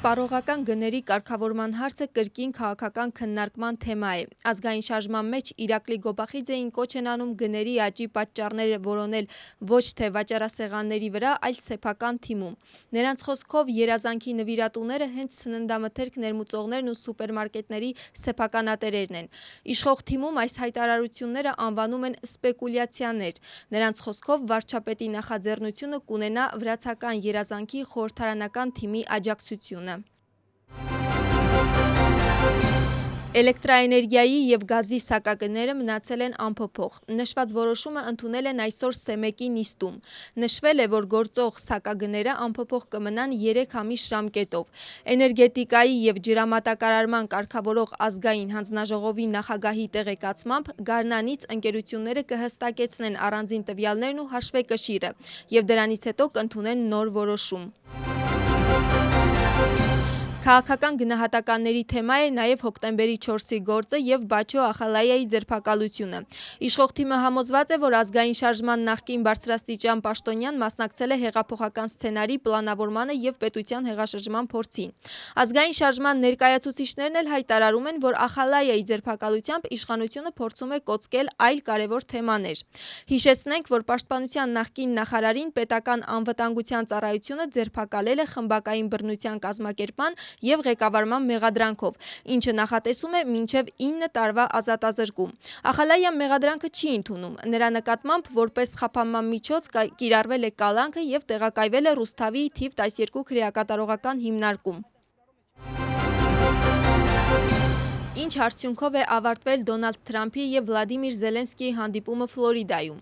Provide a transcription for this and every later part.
Սպառողական գների կարգավորման հարցը կրկին քաղաքական քննարկման թեմա է։ Ազգային շարժման մեջ Իրակլի Գոբախիձեին կոչ են անում գների աճի պատճառները որոնել ոչ թե վաճառասեղանների վրա, այլ սեփական թիմում։ Նրանց խոսքով երազանքի նվիրատուները հենց սննդամթերք ներմուծողներն ու սուպերմարկետների սեփականատերերն են։ Իշխող թիմում այս հայտարարությունները անվանում են սպեկուլյացիաներ։ Նրանց խոսքով վարչապետի նախաձեռնությունը կունենա վրացական երազանքի խորհրդարանական թիմի աջակցությունը։ Էլեկտրաէներգիայի և գազի սակագները մնացել են անփոփոխ։ Նշված որոշումը ընդունել են այսօր ՍԵՄԵԿ-ի նիստում։ Նշվել է, որ գործող սակագները անփոփոխ կմնան 3 ամիս ժամկետով։ Էներգետիկայի և ջրամատակարարման կարգավորող ազգային հանձնաժողովի նախագահի տեղեկացմամբ գարնանից ընկերությունները կհստակեցնեն առանձին տվյալներն ու հաշվեկշիռը և դրանից հետո կընդունեն նոր որոշում։ Քաղաքական գնահատականների թեմա է նաև հոկտեմբերի 4-ի գործը և Բաչո Ախալայայի ձերբակալությունը։ Իշխող թիմը համոզված է, որ ազգային շարժման նախկին բարձրաստիճան պաշտոնյան մասնակցել է հեղափոխական սցենարի պլանավորմանը և պետության հեղաշրջման փորձին։ Ազգային շարժման ներկայացուցիչներն էլ հայտարարում են, որ Ախալայայի ձերբակալությամբ իշխանությունը փորձում է կոծկել այլ կարևոր թեմաներ։ Հիշեցնենք, որ պաշտպանության նախկին նախարարին պետական անվտանգության ծառայությունը ձերբակալել է խմբակային բռնության կազմակերպման և ղեկավարման մեղադրանքով, ինչը նախատեսում է մինչև 9 տարվա ազատազրկում։ Ախալայան մեղադրանքը չի ընդունում։ Նրա նկատմամբ որպես խափանման միջոց կիրառվել է կալանքը և տեղակայվել է Ռուսթավի թիվ 12 քրեակատարողական հիմնարկում։ Ինչ արդյունքով է ավարտվել Դոնալդ Թրամփի և Վլադիմիր Զելենսկիի հանդիպումը Ֆլորիդայում։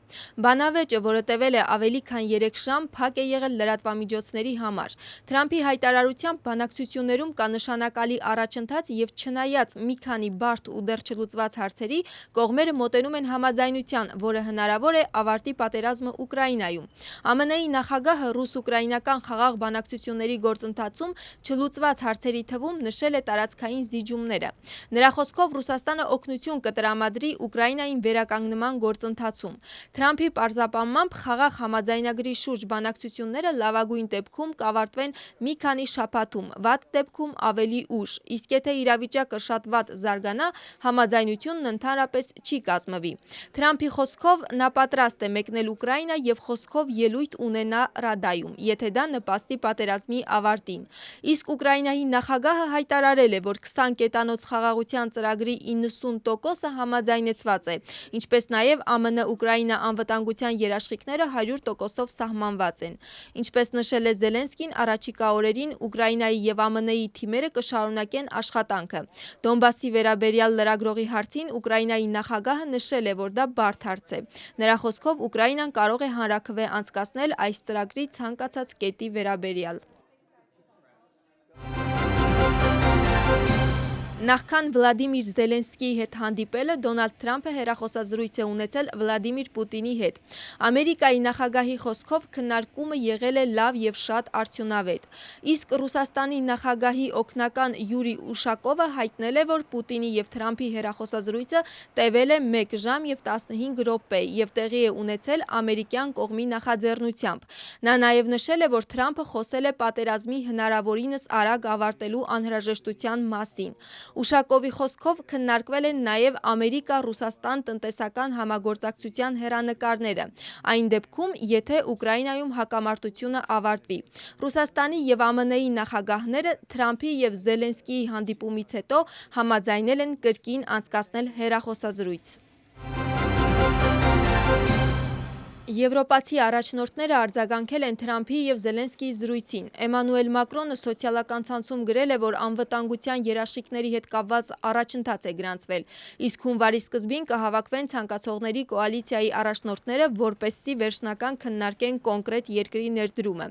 Բանավեճը, որը տևել է ավելի քան 3 ժամ, փակ է եղել լրատվամիջոցների համար։ Թրամփի հայտարարությամբ բանակցություններում կա նշանակալի առաջընթաց և չնայած մի քանի բարդ ու դեռ չլուծված հարցերի, կողմերը մոտենում են համաձայնության, որը հնարավոր է ավարտի պատերազմը Ուկրաինայում։ ԱՄՆ-ի նախագահը ռուս-ուկրաինական խաղաղ բանակցությունների գործընթացում չլուծված հարցերի թվում նշել է տարածքային զիջումները։ Նրա խոսքով Ռուսաստանը օգնություն կտրամադրի Ուկրաինային վերականգնման գործընթացում։ Թրամփի պարզաբանմամբ խաղաղ համաձայնագրի շուրջ բանակցությունները լավագույն դեպքում կավարտվեն մի քանի շաբաթում, վատ դեպքում ավելի ուշ, իսկ եթե իրավիճակը շատ վատ զարգանա, համաձայնությունն ընդհանրապես չի կազմվի։ Թրամփի խոսքով նա պատրաստ է մեկնել Ուկրաինա և խոսքով ելույթ ունենա Ռադայում, եթե դա նպաստի պատերազմի ավարտին։ Իսկ Ուկրաինայի նախագահը հայտարարել է, որ 20 կետանոց խաղաղության ծրագրի 90%-ը համաձայնեցված է, ինչպես նաև ԱՄՆ-Ուկրաինա անվտանգության երաշխիքները 100%-ով սահմանված են։ Ինչպես նշել է Զելենսկին, առաջիկա օրերին Ուկրաինայի և ԱՄՆ-ի թիմերը կշարունակեն աշխատանքը։ Դոնբասի վերաբերյալ լրագրողի հարցին Ուկրաինայի նախագահը նշել է, որ դա բարդ հարց է։ Նրա խոսքով Ուկրաինան կարող է հանրաքվե անցկացնել այս ծրագրի ցանկացած կետի վերաբերյալ։ Նախքան Վլադիմիր Զելենսկիի հետ հանդիպելը Դոնալդ Թրամփը հեռախոսազրույց է ունեցել Վլադիմիր Պուտինի հետ։ Ամերիկայի նախագահի խոսքով քննարկումը եղել է լավ և շատ արդյունավետ։ Իսկ Ռուսաստանի նախագահի օգնական Յուրի Ուշակովը հայտնել է, որ Պուտինի և Թրամփի հեռախոսազրույցը տևել է 1 ժամ և 15 րոպե և տեղի է ունեցել ամերիկյան կողմի նախաձեռնությամբ։ Նա նաև նշել է, որ Թրամփը խոսել է պատերազմի հնարավորինս արագ ավարտելու անհրաժեշտության մասին։ Ուշակովի խոսքով քննարկվել են նաև Ամերիկա-Ռուսաստան տնտեսական համագործակցության հեռանկարները, այն դեպքում, եթե Ուկրաինայում հակամարտությունը ավարտվի։ Ռուսաստանի և ԱՄՆ-ի նախագահները Թրամփի և Զելենսկիի հանդիպումից հետո համաձայնել են կրկին անցկացնել հեռախոսազրույց։ Եվրոպացի առաջնորդները արձագանքել են Թրամփի և Զելենսկիի զրույցին։ Էմանուել Մակրոնը սոցիալական ցանցում գրել է, որ անվտանգության երաշխիքների հետ կապված առաջընթաց է գրանցվել, իսկ հունվարի սկզբին կհավաքվեն ցանկացողների կոալիցիայի առաջնորդները, որպեսզի վերջնական քննարկեն կոնկրետ երկրի ներդրումը։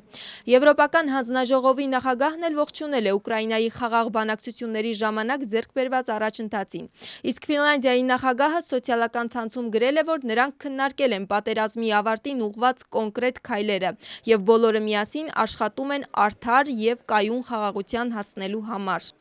Եվրոպական հանձնաժողովի նախագահն էլ ողջունել է Ուկրաինայի խաղաղ բանակցությունների ժամանակ ձեռք բերված առաջընթացին։ Իսկ Ֆինլանդիայի նախագահը սոցիալական ցանցում գրել է, որ նրանք քննարկել են պատերազմի ավարտին ուղղված կոնկրետ քայլերը և բոլորը միասին աշխատում են արդար և կայուն խաղաղության հասնելու համար։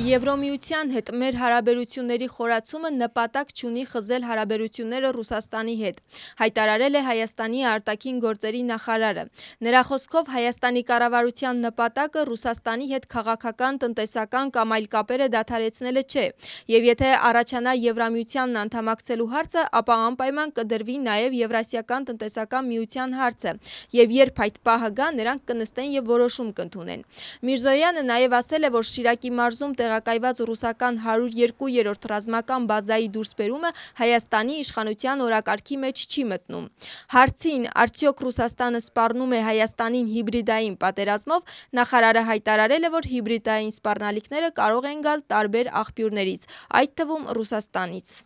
Եվրոմիության հետ մեր հարաբերությունների խորացումը նպատակ չունի խզել հարաբերությունները Ռուսաստանի հետ, հայտարարել է Հայաստանի արտաքին գործերի նախարարը։ Նրա խոսքով Հայաստանի կառավարության նպատակը Ռուսաստանի հետ քաղաքական, տնտեսական կամ այլ կապերը դադարեցնելը չէ, եւ եթե առաջանա Եվրամիությանն անդամակցելու հարցը, ապա անպայման կդրվի նաեւ Եվրասիական տնտեսական միության հարցը, եւ երբ այդ պահը գա, նրանք կնստեն եւ որոշում կընդունեն։ Միրզոյանը նաեւ ասել է, որ Շիրակի մարզում տեղակայված ռուսական 102-րդ ռազմական բազայի դուրսբերումը Հայաստանի իշխանության օրակարգի մեջ չի մտնում։ Հարցին, արդյոք Ռուսաստանը սպառնում է Հայաստանին հիբրիդային պատերազմով, նախարարը հայտարարել է, որ հիբրիդային սպառնալիքները կարող են գալ տարբեր աղբյուրներից, այդ թվում Ռուսաստանից։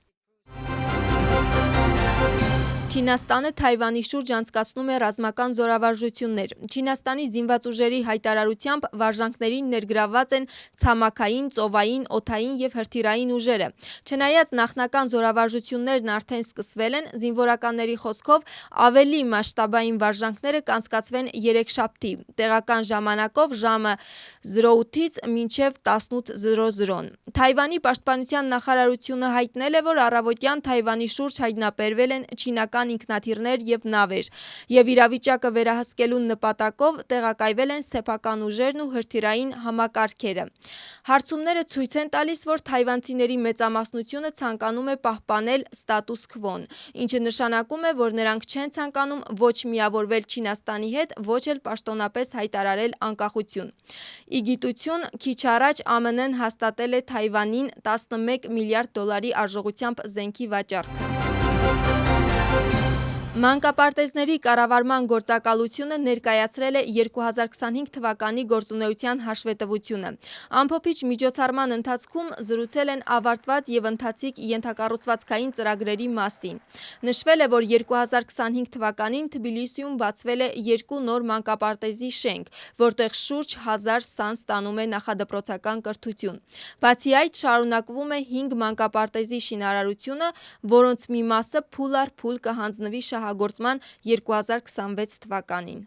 Չինաստանը Թայվանի շուրջ անցկացնում է ռազմական զորավարժություններ։ Չինաստանի զինված ուժերի հայտարարությամբ վարժանքներին ներգրավված են ցամաքային, ծովային, օդային եւ հրթիռային ուժերը։ Չնայած նախնական զորավարժություններն արդեն սկսվել են, զինվորականների խոսքով ավելի մասշտաբային վարժանքները կանցկացվեն երեքշաբթի տեղական ժամանակով ժամը 08-ից մինչև 18:00։ Թայվանի պաշտպանության նախարարությունը հայտնել է, որ առավոտյան Թայվանի շուրջ հայտնաբերվել են չինական ինքնաթիռներ եւ նավեր, եւ իրավիճակը վերահսկելու նպատակով տեղակայվել են սեփական ուժերն ու հրթիռային համակարգերը։ Հարցումները ցույց են տալիս, որ թայվանցիների մեծամասնությունը ցանկանում է պահպանել ստատուս քվոն, ինչը նշանակում է, որ նրանք չեն ցանկանում ոչ միավորվել Չինաստանի հետ, ոչ էլ պաշտոնապես հայտարարել անկախություն։ Ի գիտություն, քիչ առաջ ԱՄՆ-ն հաստատել է Թայվանին $11 միլիարդ արժողությամբ զենքի վաճառքը։ Մանկապարտեզների կառավարման գործակալությունը ներկայացրել է 2025 թվականի գործունեության հաշվետվությունը։ Ամփոփիչ միջոցառման ընթացքում զրուցել են ավարտված եւ ընթացիկ ենթակառուցվածքային ծրագրերի մասին։ Նշվել է, որ 2025 թվականին Թբիլիսիում բացվել է 2 նոր մանկապարտեզի շենք, որտեղ շուրջ 1000 սան ստանում է նախադպրոցական կրթություն։ Բացի այդ, շարունակվում է 5 մանկապարտեզի շինարարությունը, որոնց մի մասը փուլ առ փուլ կհանձնվի շահագործման 2026 թվականին։